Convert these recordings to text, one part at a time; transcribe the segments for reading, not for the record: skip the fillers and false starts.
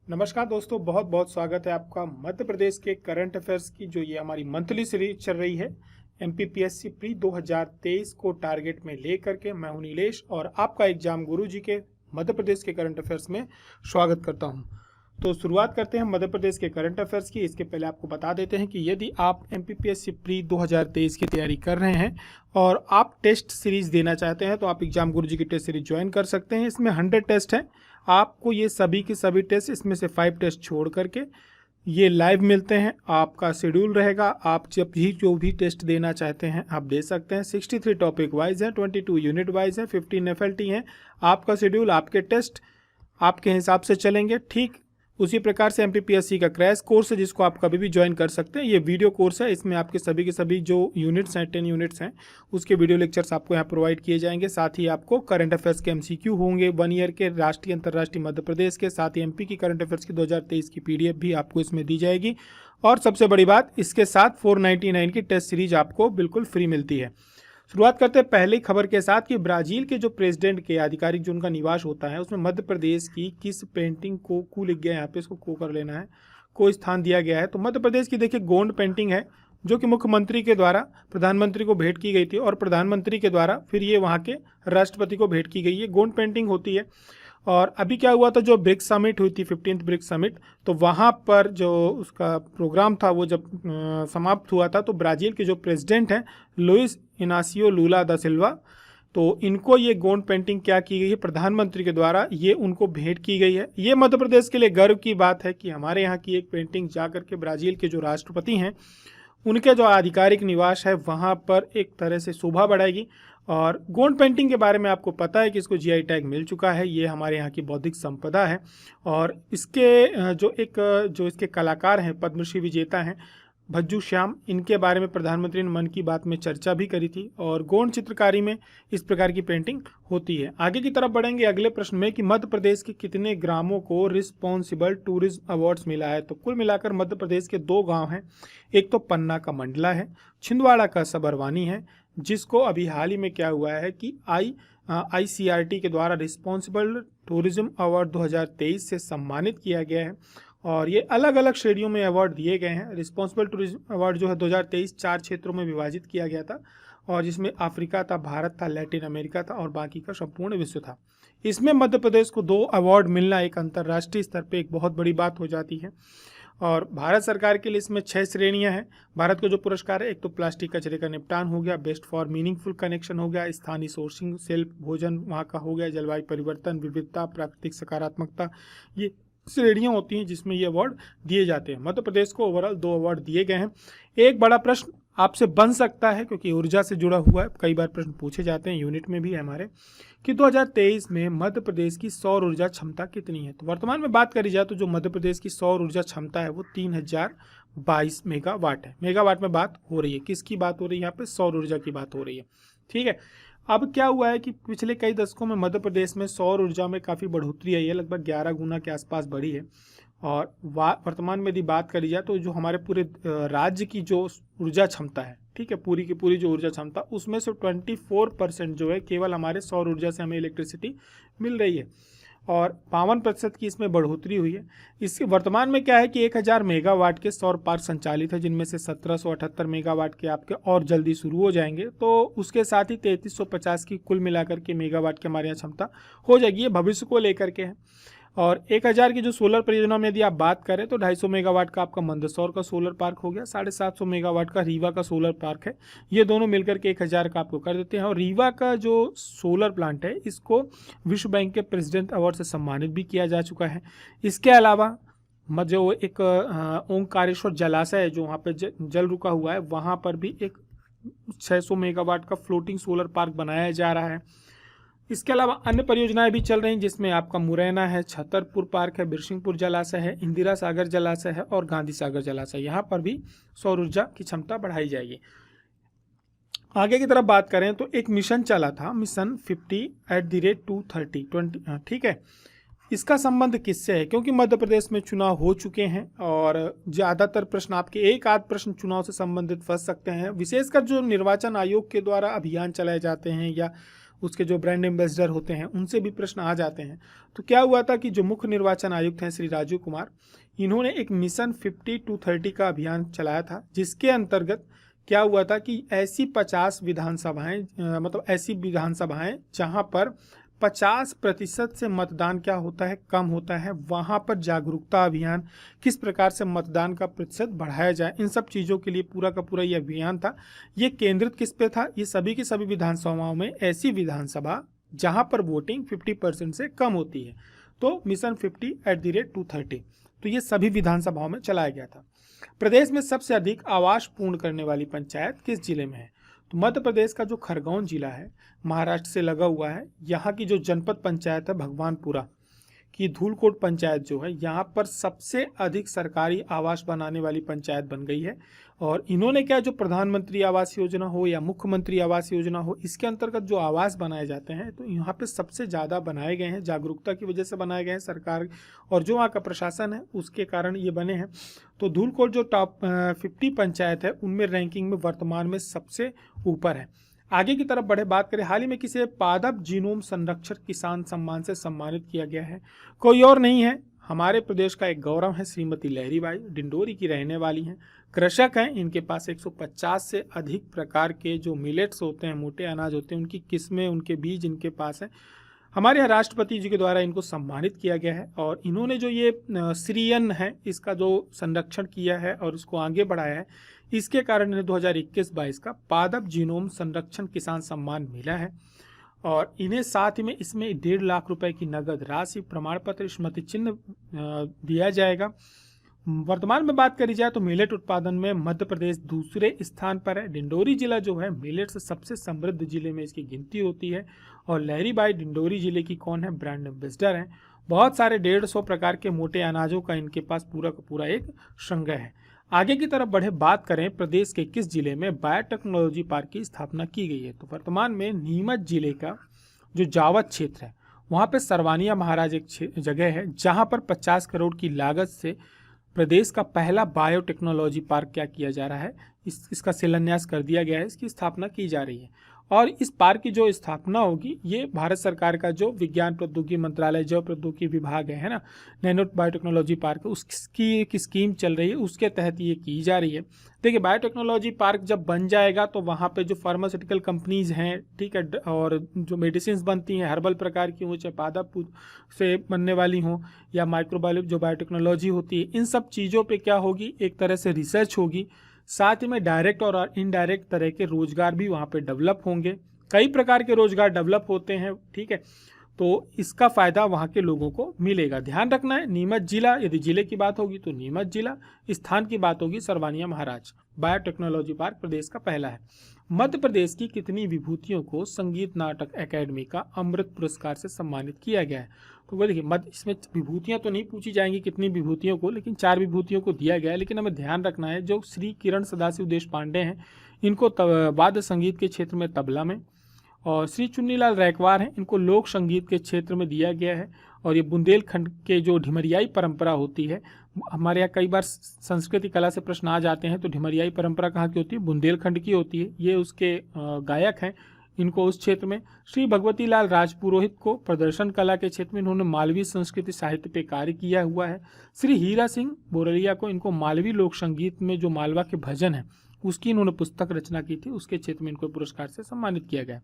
नमस्कार दोस्तों, बहुत बहुत स्वागत है आपका मध्य प्रदेश के करंट अफेयर्स की जो ये हमारी मंथली सीरीज चल रही है एमपीपीएससी प्री 2023 को टारगेट में लेकर के। मैं हूं नीलेश और आपका एग्जाम गुरु जी के मध्य प्रदेश के करंट अफेयर्स में स्वागत करता हूं। तो शुरुआत करते हैं मध्य प्रदेश के करंट अफेयर्स की। इसके पहले आपको बता देते हैं कि यदि आप एमपीपीएससी प्री 2023 की तैयारी कर रहे हैं और आप टेस्ट सीरीज देना चाहते हैं तो आप एग्जाम गुरु जी की टेस्ट सीरीज ज्वाइन कर सकते हैं। इसमें 100 टेस्ट हैं। आपको ये सभी के सभी टेस्ट, इसमें से 5 टेस्ट छोड़ करके ये लाइव मिलते हैं। आपका शेड्यूल रहेगा, आप जब भी जो भी टेस्ट देना चाहते हैं आप दे सकते हैं। 63 टॉपिक वाइज है, 22 यूनिट वाइज है, 15 एफएलटी हैं। आपका शेड्यूल, आपके टेस्ट आपके हिसाब से चलेंगे। ठीक उसी प्रकार से एमपीपीएससी का क्रैश कोर्स है जिसको आप कभी भी ज्वाइन कर सकते हैं। ये वीडियो कोर्स है, इसमें आपके सभी के सभी जो यूनिट्स हैं, 10 यूनिट्स हैं, उसके वीडियो लेक्चर्स आपको यहाँ प्रोवाइड किए जाएंगे। साथ ही आपको करंट अफेयर्स के एमसीक्यू होंगे 1 ईयर के, राष्ट्रीय अंतर्राष्ट्रीय मध्य प्रदेश के, साथ ही एमपी की करंट अफेयर्स की 2023 की पीडीएफ भी आपको इसमें दी जाएगी। और सबसे बड़ी बात, इसके साथ 499 की टेस्ट सीरीज आपको बिल्कुल फ्री मिलती है। शुरुआत करते हैं पहली खबर के साथ कि ब्राजील के जो प्रेसिडेंट के आधिकारिक जो उनका निवास होता है उसमें मध्य प्रदेश की किस पेंटिंग को को लिख गया है, यहाँ पे इसको को कर लेना है, को स्थान दिया गया है। तो मध्य प्रदेश की देखिए गोंड पेंटिंग है जो कि मुख्यमंत्री के द्वारा प्रधानमंत्री को भेंट की गई थी और प्रधानमंत्री के द्वारा फिर ये वहाँ के राष्ट्रपति को भेंट की गई है। गोंड पेंटिंग होती है। और अभी क्या हुआ था, जो ब्रिक्स समिट हुई थी 15th ब्रिक्स समिट, तो वहाँ पर जो उसका प्रोग्राम था वो जब समाप्त हुआ था तो ब्राज़ील के जो प्रेसिडेंट हैं लुइस इनासियो लूला दा सिल्वा, तो इनको ये गोंड पेंटिंग क्या की गई है, प्रधानमंत्री के द्वारा ये उनको भेंट की गई है। ये मध्य प्रदेश के लिए गर्व की बात है कि हमारे यहाँ की एक पेंटिंग जा करके ब्राज़ील के जो राष्ट्रपति हैं उनके जो आधिकारिक निवास है वहाँ पर एक तरह से शोभा बढ़ाएगी। और गोंड पेंटिंग के बारे में आपको पता है कि इसको जीआई टैग मिल चुका है। ये हमारे यहाँ की बौद्धिक संपदा है। और इसके जो इसके कलाकार हैं, पद्मश्री विजेता हैं भज्जू श्याम, इनके बारे में प्रधानमंत्री ने मन की बात में चर्चा भी करी थी। और गोंड चित्रकारी में इस प्रकार की पेंटिंग होती है। आगे की तरफ बढ़ेंगे अगले प्रश्न में कि मध्य प्रदेश के कितने ग्रामों को रिस्पॉन्सिबल टूरिज्म अवार्ड्स मिला है। तो कुल मिलाकर मध्य प्रदेश के 2 गांव हैं। एक तो पन्ना का मंडला है, छिंदवाड़ा का सबरवानी है, जिसको अभी हाल ही में क्या हुआ है कि आईसीआरटी के द्वारा रिस्पॉन्सिबल टूरिज्म अवार्ड 2023 से सम्मानित किया गया है। और ये अलग अलग श्रेणियों में अवार्ड दिए गए हैं। रिस्पॉन्सिबल टूरिज्म अवार्ड जो है 2023 4 क्षेत्रों में विभाजित किया गया था, और जिसमें अफ्रीका था, भारत था, लैटिन अमेरिका था और बाकी का संपूर्ण विश्व था। इसमें मध्य प्रदेश को 2 अवार्ड मिलना एक अंतर्राष्ट्रीय स्तर पर एक बहुत बड़ी बात हो जाती है। और भारत सरकार के लिए इसमें 6 श्रेणियां हैं। भारत को जो पुरस्कार है, एक तो प्लास्टिक कचरे का निपटान हो गया, बेस्ट फॉर मीनिंगफुल कनेक्शन हो गया, स्थानीय सोर्सिंग, सेल्फ भोजन वहाँ का हो गया, जलवायु परिवर्तन, विविधता, प्राकृतिक सकारात्मकता, ये श्रेणियाँ होती हैं जिसमें ये अवार्ड दिए जाते हैं। मध्य प्रदेश को ओवरऑल 2 अवार्ड दिए गए हैं। एक बड़ा प्रश्न आपसे बन सकता है क्योंकि ऊर्जा से जुड़ा हुआ है, कई बार प्रश्न पूछे जाते हैं, यूनिट में भी है हमारे, कि 2023 में मध्य प्रदेश की सौर ऊर्जा क्षमता कितनी है। तो वर्तमान में बात करी जाए तो जो मध्य प्रदेश की सौर ऊर्जा क्षमता है वो 3022 मेगावाट है। मेगावाट में बात हो रही है, किसकी बात हो रही है यहाँ पे, सौर ऊर्जा की बात हो रही है। ठीक है। अब क्या हुआ है कि पिछले कई दशकों में मध्य प्रदेश में सौर ऊर्जा में काफ़ी बढ़ोतरी आई है, लगभग 11 गुना के आसपास बढ़ी है। और वर्तमान में यदि बात करी जाए तो जो हमारे पूरे राज्य की जो ऊर्जा क्षमता है, ठीक है, पूरी की पूरी जो ऊर्जा क्षमता, उसमें से 24% जो है केवल हमारे सौर ऊर्जा से हमें इलेक्ट्रिसिटी मिल रही है और 52% की इसमें बढ़ोतरी हुई है। इसके वर्तमान में क्या है कि 1000 मेगावाट के सौर पार्क संचालित है, जिनमें से 1778 मेगावाट के आपके और जल्दी शुरू हो जाएंगे। तो उसके साथ ही 3350 की कुल मिलाकर के मेगावाट की हमारे यहाँ क्षमता हो जाएगी। ये भविष्य को लेकर के है। और 1000 की जो सोलर परियोजना में यदि आप बात करें तो 250 मेगावाट का आपका मंदसौर का सोलर पार्क हो गया, 750 मेगावाट का रीवा का सोलर पार्क है। ये दोनों मिलकर के 1000 का आपको कर देते हैं। और रीवा का जो सोलर प्लांट है इसको विश्व बैंक के प्रेसिडेंट अवार्ड से सम्मानित भी किया जा चुका है। इसके अलावा जो एक ओंकारेश्वर जलाशय है जो वहाँ पर जल रुका हुआ है, वहाँ पर भी एक 600 मेगावाट का फ्लोटिंग सोलर पार्क बनाया जा रहा है। इसके अलावा अन्य परियोजनाएं भी चल रही हैं जिसमें आपका मुरैना है, छतरपुर पार्क है, बिरसिंहपुर जलाशय है, इंदिरा सागर जलाशय है और गांधी सागर जलाशय, यहाँ पर भी सौर ऊर्जा की क्षमता बढ़ाई जाएगी। आगे की तरफ बात करें तो एक मिशन चला था, मिशन 50@230, ठीक है। इसका संबंध किससे है, क्योंकि मध्य प्रदेश में चुनाव हो चुके हैं और ज़्यादातर प्रश्न आपके एक आध प्रश्न चुनाव से संबंधित फंस सकते हैं। विशेषकर जो निर्वाचन आयोग के द्वारा अभियान चलाए जाते हैं या उसके जो ब्रांड एम्बेसडर होते हैं उनसे भी प्रश्न आ जाते हैं। तो क्या हुआ था कि जो मुख्य निर्वाचन आयुक्त हैं श्री राजीव कुमार, इन्होंने एक मिशन 50-30 का अभियान चलाया था, जिसके अंतर्गत क्या हुआ था कि ऐसी 50 विधानसभाएं मतलब ऐसी विधानसभाएं जहां पर 50% से मतदान क्या होता है, कम होता है, वहां पर जागरूकता अभियान, किस प्रकार से मतदान का प्रतिशत बढ़ाया जाए, इन सब चीज़ों के लिए पूरा का पूरा ये अभियान था। ये केंद्रित किस पे था? ये सभी की सभी विधानसभाओं में ऐसी विधानसभा जहां पर वोटिंग 50% से कम होती है, तो मिशन 50@230, तो ये सभी विधानसभाओं में चलाया गया था। प्रदेश में सबसे अधिक आवास पूर्ण करने वाली पंचायत किस जिले में है? तो मध्य प्रदेश का जो खरगोन जिला है, महाराष्ट्र से लगा हुआ है, यहाँ की जो जनपद पंचायत है भगवानपुरा की धूलकोट पंचायत जो है, यहाँ पर सबसे अधिक सरकारी आवास बनाने वाली पंचायत बन गई है। और इन्होंने क्या, जो प्रधानमंत्री आवास योजना हो या मुख्यमंत्री आवास योजना हो, इसके अंतर्गत जो आवास बनाए जाते हैं तो यहाँ पे सबसे ज़्यादा बनाए गए हैं, जागरूकता की वजह से बनाए गए हैं सरकार और जो वहाँ का प्रशासन है उसके कारण ये बने हैं। तो धूलकोट जो टॉप 50 पंचायत है उनमें रैंकिंग में वर्तमान में सबसे ऊपर है। आगे की तरफ बढ़े, बात करें, हाल ही में किसे पादप जीनोम संरक्षण किसान सम्मान से सम्मानित किया गया है? कोई और नहीं है, हमारे प्रदेश का एक गौरव है, श्रीमती लहरीबाई, डिंडोरी की रहने वाली हैं, कृषक हैं। इनके पास 150 से अधिक प्रकार के जो मिलेट्स होते हैं, मोटे अनाज होते हैं, उनकी किस्में, उनके बीज इनके पास हैं। हमारे यहाँ राष्ट्रपति जी के द्वारा इनको सम्मानित किया गया है और इन्होंने जो ये श्रीयन है इसका जो संरक्षण किया है और उसको आगे बढ़ाया है, इसके कारण इन्हें 2021-22 का पादप जीनोम संरक्षण किसान सम्मान मिला है। और इन्हें साथ ही में इसमें 1.5 लाख रुपए की नगद राशि, प्रमाण पत्र, स्मृति चिन्ह दिया जाएगा। वर्तमान में बात करी जाए तो मिलेट उत्पादन में मध्य प्रदेश दूसरे स्थान पर है। डिंडोरी जिला जो है मिलेट से सबसे समृद्ध जिले में इसकी गिनती होती है। और लहरीबाई डिंडोरी जिले की कौन है? ब्रांड एम्बेसडर हैं। बहुत सारे 150 प्रकार के मोटे अनाजों का इनके पास पूरा का पूरा एक संग्रह है। आगे की तरफ बढ़े, बात करें प्रदेश के किस जिले में बायोटेक्नोलॉजी पार्क की स्थापना की गई है? तो वर्तमान में नीमच जिले का जो जावत क्षेत्र है वहाँ पे सरवानिया महाराज एक जगह है जहाँ पर 50 करोड़ की लागत से प्रदेश का पहला बायोटेक्नोलॉजी पार्क क्या किया जा रहा है, इसका शिलान्यास कर दिया गया है, इसकी स्थापना की जा रही है। और इस पार्क की जो स्थापना होगी ये भारत सरकार का जो विज्ञान प्रौद्योगिकी मंत्रालय, जैव प्रौद्योगिकी विभाग है ना, नैनो बायोटेक्नोलॉजी पार्क, उसकी एक स्कीम चल रही है, उसके तहत ये की जा रही है। देखिए, बायोटेक्नोलॉजी पार्क जब बन जाएगा तो वहाँ पे जो फार्मास्यूटिकल कंपनीज हैं, ठीक है, और जो मेडिसिन बनती हैं हर्बल प्रकार की हो, चाहे पादप से बनने वाली हों या माइक्रोबायोलॉजी जो बायोटेक्नोलॉजी होती है, इन सब चीज़ों पे क्या होगी, एक तरह से रिसर्च होगी। साथ ही में डायरेक्ट और इनडायरेक्ट तरह के रोजगार भी वहाँ पे डेवलप होंगे। कई प्रकार के रोजगार डेवलप होते हैं, ठीक है, तो इसका फ़ायदा वहाँ के लोगों को मिलेगा। ध्यान रखना है, नीमच जिला, यदि जिले की बात होगी तो नीमच जिला, स्थान की बात होगी सरवानिया महाराज। बायोटेक्नोलॉजी पार्क प्रदेश का पहला है। मध्य प्रदेश की कितनी विभूतियों को संगीत नाटक अकेडमी का अमृत पुरस्कार से सम्मानित किया गया है? तो वो देखिए, इसमें विभूतियां तो नहीं पूछी जाएंगी कितनी विभूतियों को, लेकिन 4 विभूतियों को दिया गया है। लेकिन हमें ध्यान रखना है, जो श्री किरण सदाशिव देशपांडे हैं इनको वाद्य संगीत के क्षेत्र में तबला में, और श्री चुन्नीलाल रैकवार हैं इनको लोक संगीत के क्षेत्र में दिया गया है। और ये बुंदेलखंड के जो ढिमरियाई परंपरा होती है, हमारे यहाँ कई बार संस्कृति कला से प्रश्न आ जाते हैं, तो ढिमरियाई परंपरा कहाँ की होती है? बुंदेलखंड की होती है। ये उसके गायक हैं, इनको उस क्षेत्र में। श्री भगवती लाल राजपुरोहित को प्रदर्शन कला के क्षेत्र में इन्होंने मालवी संस्कृति साहित्य पे कार्य किया हुआ है। श्री हीरा सिंह बोरलिया को इनको मालवी लोक संगीत में जो मालवा के भजन है उसकी इन्होंने पुस्तक रचना की थी, उसके क्षेत्र में इनको पुरस्कार से सम्मानित किया गया।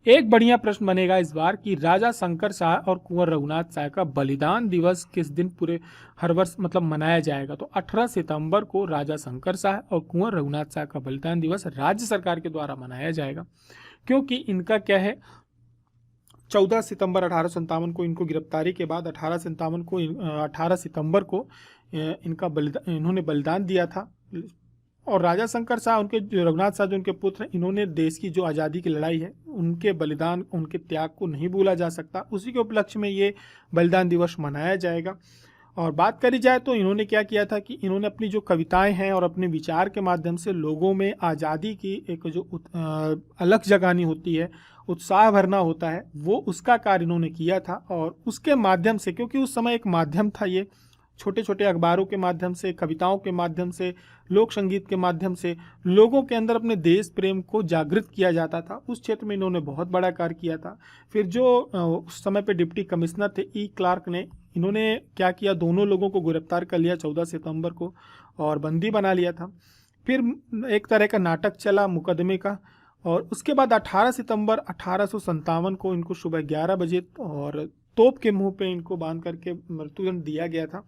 एक बढ़िया प्रश्न बनेगा इस बार कि राजा शंकर शाह और कुंवर रघुनाथ शाह का बलिदान दिवस किस दिन पूरे हर वर्ष मतलब मनाया जाएगा? तो 18 सितंबर को राजा शंकर शाह और कुंवर रघुनाथ शाह का बलिदान दिवस राज्य सरकार के द्वारा मनाया जाएगा, क्योंकि इनका क्या है, 14 सितंबर 1857 को इनको गिरफ्तारी के बाद 18 सितंबर को इन्होंने बलिदान दिया था। और राजा शंकर शाह, उनके रघुनाथ शाह जो उनके पुत्र हैं, इन्होंने देश की जो आज़ादी की लड़ाई है उनके बलिदान, उनके त्याग को नहीं भूला जा सकता। उसी के उपलक्ष्य में ये बलिदान दिवस मनाया जाएगा। और बात करी जाए तो इन्होंने क्या किया था कि इन्होंने अपनी जो कविताएं हैं और अपने विचार के माध्यम से लोगों में आज़ादी की एक जो अलख जगानी होती है, उत्साह भरना होता है, वो उसका कार्य इन्होंने किया था। और उसके माध्यम से, क्योंकि उस समय एक माध्यम था ये छोटे छोटे अखबारों के माध्यम से, कविताओं के माध्यम से, लोक संगीत के माध्यम से लोगों के अंदर अपने देश प्रेम को जागृत किया जाता था। उस क्षेत्र में इन्होंने बहुत बड़ा कार्य किया था। फिर जो उस समय पे डिप्टी कमिश्नर थे ई क्लार्क ने, इन्होंने क्या किया, दोनों लोगों को गिरफ्तार कर लिया 14 सितंबर को और बंदी बना लिया था। फिर एक तरह का नाटक चला मुकदमे का, और उसके बाद 18 सितंबर 1857 को इनको सुबह 11 बजे और तोप के मुंह पे इनको बांध करके मृत्युदंड दिया गया था,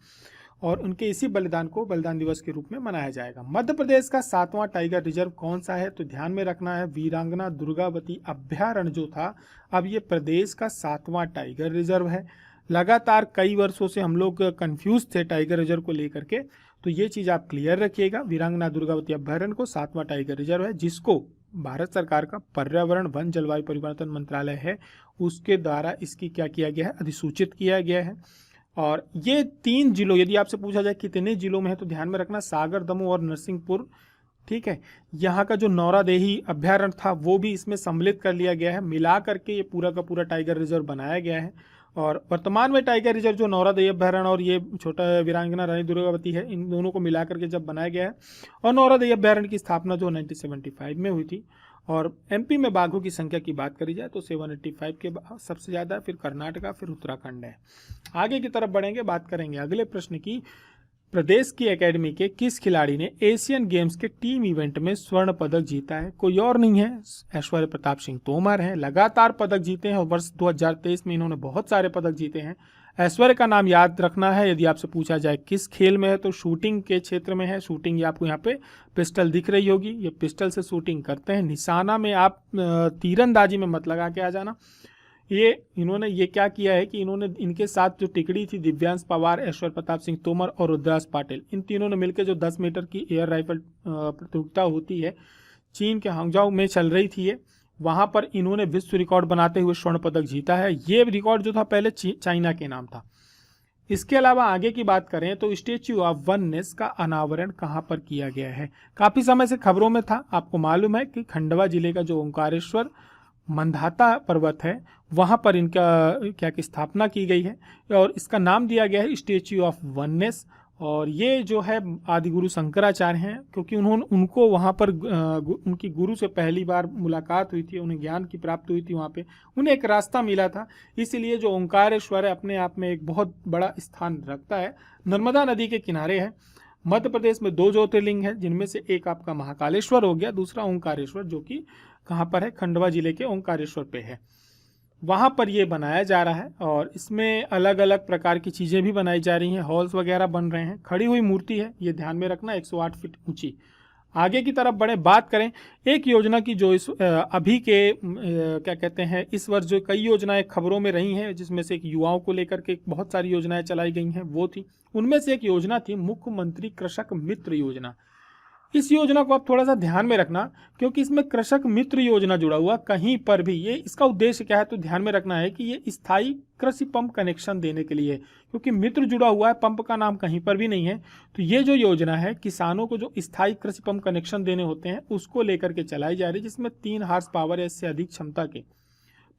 और उनके इसी बलिदान को बलिदान दिवस के रूप में मनाया जाएगा। मध्य प्रदेश का 7वां टाइगर रिजर्व कौन सा है, तो ध्यान में रखना है वीरांगना दुर्गावती अभ्यारण्य जो था, अब ये प्रदेश का 7वां टाइगर रिजर्व है। लगातार कई वर्षों से हम लोग कंफ्यूज थे टाइगर रिजर्व को लेकर के, तो ये चीज़ आप क्लियर रखिएगा। वीरांगना दुर्गावती अभ्यारण्य को 7वां टाइगर रिजर्व है, जिसको भारत सरकार का पर्यावरण वन जलवायु परिवर्तन मंत्रालय है, उसके द्वारा इसकी क्या किया गया है, अधिसूचित किया गया है। और ये 3 जिलों, यदि आपसे पूछा जाए कितने जिलों में है, तो ध्यान में रखना सागर, दमोह और नरसिंहपुर, ठीक है। यहाँ का जो नौरादेही अभ्यारण्य था वो भी इसमें सम्मिलित कर लिया गया है। मिला करके ये पूरा का पूरा टाइगर रिजर्व बनाया गया है। और वर्तमान में टाइगर रिजर्व जो नौरादेही अभ्यारण्य और ये छोटा वीरांगना रानी दुर्गावती है, इन दोनों को मिला करके जब बनाया गया है, और नौरादेही अभ्यारण्य की स्थापना जो 1975 में हुई थी। और एमपी में बाघों की संख्या की बात करी जाए तो 785 के सबसे ज़्यादा, फिर कर्नाटका, फिर उत्तराखंड है। आगे की तरफ बढ़ेंगे, बात करेंगे अगले प्रश्न की। प्रदेश की एकेडमी के किस खिलाड़ी ने एशियन गेम्स के टीम इवेंट में स्वर्ण पदक जीता है? कोई और नहीं है, ऐश्वर्य प्रताप सिंह तोमर हैं। लगातार पदक जीते हैं और वर्ष 2023 में इन्होंने बहुत सारे पदक जीते हैं। ऐश्वर्य का नाम याद रखना है, यदि आपसे पूछा जाए किस खेल में है तो शूटिंग के क्षेत्र में है। शूटिंग, ये आपको यहाँ पे पिस्टल दिख रही होगी, ये पिस्टल से शूटिंग करते हैं। निशाना में आप तीरंदाजी में मत लगा के आ जाना। इन्होंने ये क्या किया है कि इन्होंने इनके साथ जो टिकड़ी थी, दिव्यांश पवार, ऐश्वर्य प्रताप सिंह तोमर और रुद्रास पाटिल, इन तीनों ने मिलकर जो 10 मीटर की एयर राइफल प्रतियोगिता होती है, चीन के हांगझाओ में चल रही थी ये, वहाँ पर इन्होंने विश्व रिकॉर्ड बनाते हुए स्वर्ण पदक जीता है। ये रिकॉर्ड जो था पहले चाइना के नाम था। इसके अलावा आगे की बात करें तो स्टैच्यू ऑफ वननेस का अनावरण कहाँ पर किया गया है? काफ़ी समय से खबरों में था। आपको मालूम है कि खंडवा जिले का जो ओंकारेश्वर मंधाता पर्वत है, वहाँ पर इनका क्या की स्थापना की गई है और इसका नाम दिया गया है स्टैच्यू ऑफ वननेस। और ये जो है आदि गुरु शंकराचार्य हैं, क्योंकि उनको वहाँ पर उनकी गुरु से पहली बार मुलाकात हुई थी, उन्हें ज्ञान की प्राप्ति हुई थी, वहाँ पे उन्हें एक रास्ता मिला था। इसीलिए जो ओंकारेश्वर है अपने आप में एक बहुत बड़ा स्थान रखता है। नर्मदा नदी के किनारे है। मध्य प्रदेश में 2 ज्योतिर्लिंग है, जिनमें से एक आपका महाकालेश्वर हो गया, दूसरा ओंकारेश्वर, जो कि कहाँ पर है, खंडवा जिले के ओंकारेश्वर पे है। वहाँ पर ये बनाया जा रहा है और इसमें अलग अलग प्रकार की चीज़ें भी बनाई जा रही हैं, हॉल्स वगैरह बन रहे हैं। खड़ी हुई मूर्ति है, ये ध्यान में रखना, 108 फीट ऊंची। आगे की तरफ बढ़े, बात करें एक योजना की जो इस अभी के क्या कहते हैं, इस वर्ष जो कई योजनाएं खबरों में रही हैं, जिसमें से एक युवाओं को लेकर के बहुत सारी योजनाएं चलाई गई हैं, वो थी, उनमें से एक योजना थी मुख्यमंत्री कृषक मित्र योजना। इस योजना को आप थोड़ा सा ध्यान में रखना, क्योंकि इसमें कृषक मित्र योजना जुड़ा हुआ कहीं पर भी। ये इसका उद्देश्य क्या है तो ध्यान में रखना है कि ये स्थायी कृषि पंप कनेक्शन देने के लिए है, क्योंकि मित्र जुड़ा हुआ है, पंप का नाम कहीं पर भी नहीं है। तो ये जो योजना है, किसानों को जो स्थायी कृषि पंप कनेक्शन देने होते हैं, उसको लेकर के चलाई जा रही है, जिसमें 3 हॉर्स पावर या इससे अधिक क्षमता के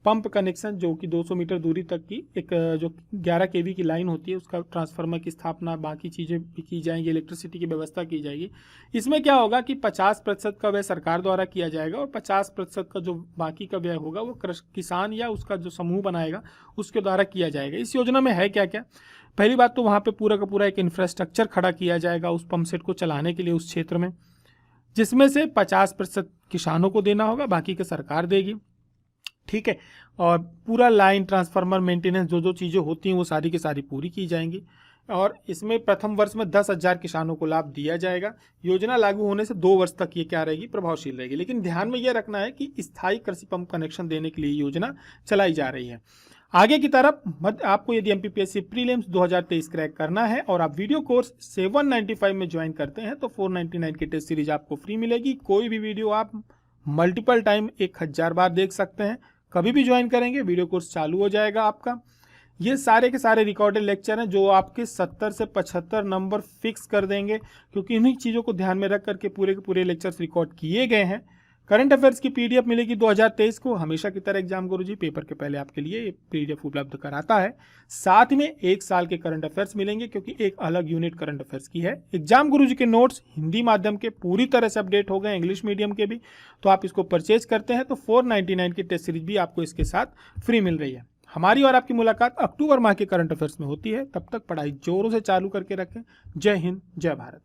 पंप कनेक्शन, जो कि 200 मीटर दूरी तक की एक जो 11 kV की लाइन होती है, उसका ट्रांसफार्मर की स्थापना, बाकी चीज़ें भी की जाएंगी, इलेक्ट्रिसिटी की व्यवस्था की जाएगी। इसमें क्या होगा कि 50% का व्यय सरकार द्वारा किया जाएगा और 50% का जो बाकी का व्यय होगा वो किसान या उसका जो समूह बनाएगा उसके द्वारा किया जाएगा। इस योजना में है क्या क्या? पहली बात तो वहाँ पर पूरा का पूरा एक इंफ्रास्ट्रक्चर खड़ा किया जाएगा उस पंप सेट को चलाने के लिए उस क्षेत्र में, जिसमें से 50% किसानों को देना होगा, बाकी का सरकार देगी, ठीक है। और पूरा लाइन, ट्रांसफार्मर, मेंटेनेंस, जो जो चीज़ें होती हैं वो सारी की सारी पूरी की जाएंगी। और इसमें प्रथम वर्ष में 10,000 किसानों को लाभ दिया जाएगा। योजना लागू होने से 2 वर्ष तक ये क्या रहेगी, प्रभावशील रहेगी। लेकिन ध्यान में ये रखना है कि स्थायी कृषि पंप कनेक्शन देने के लिए योजना चलाई जा रही है। आगे की तरफ आपको यदि एमपीपीएससी प्रीलिम्स 2023 क्रैक करना है और आप वीडियो कोर्स 795 में ज्वाइन करते हैं तो 499 की टेस्ट सीरीज आपको फ्री मिलेगी। कोई भी वीडियो आप मल्टीपल टाइम 1000 बार देख सकते हैं। कभी भी ज्वाइन करेंगे, वीडियो कोर्स चालू हो जाएगा आपका। ये सारे के सारे रिकॉर्डेड लेक्चर हैं जो आपके 70 से 75 नंबर फिक्स कर देंगे, क्योंकि इन्हीं चीज़ों को ध्यान में रख करके पूरे के पूरे लेक्चर्स रिकॉर्ड किए गए हैं। करंट अफेयर्स की पीडीएफ मिलेगी 2023 को। हमेशा की तरह एग्जाम गुरुजी पेपर के पहले आपके लिए पीडीएफ उपलब्ध कराता है। साथ में 1 साल के करंट अफेयर्स मिलेंगे, क्योंकि एक अलग यूनिट करंट अफेयर्स की है। एग्जाम गुरुजी के नोट्स हिंदी माध्यम के पूरी तरह से अपडेट हो गए, इंग्लिश मीडियम के भी। तो आप इसको परचेज करते हैं तो 499 की टेस्ट सीरीज भी आपको इसके साथ फ्री मिल रही है। हमारी और आपकी मुलाकात अक्टूबर माह के करंट अफेयर्स में होती है। तब तक पढ़ाई जोरों से चालू करके रखें। जय हिंद, जय भारत।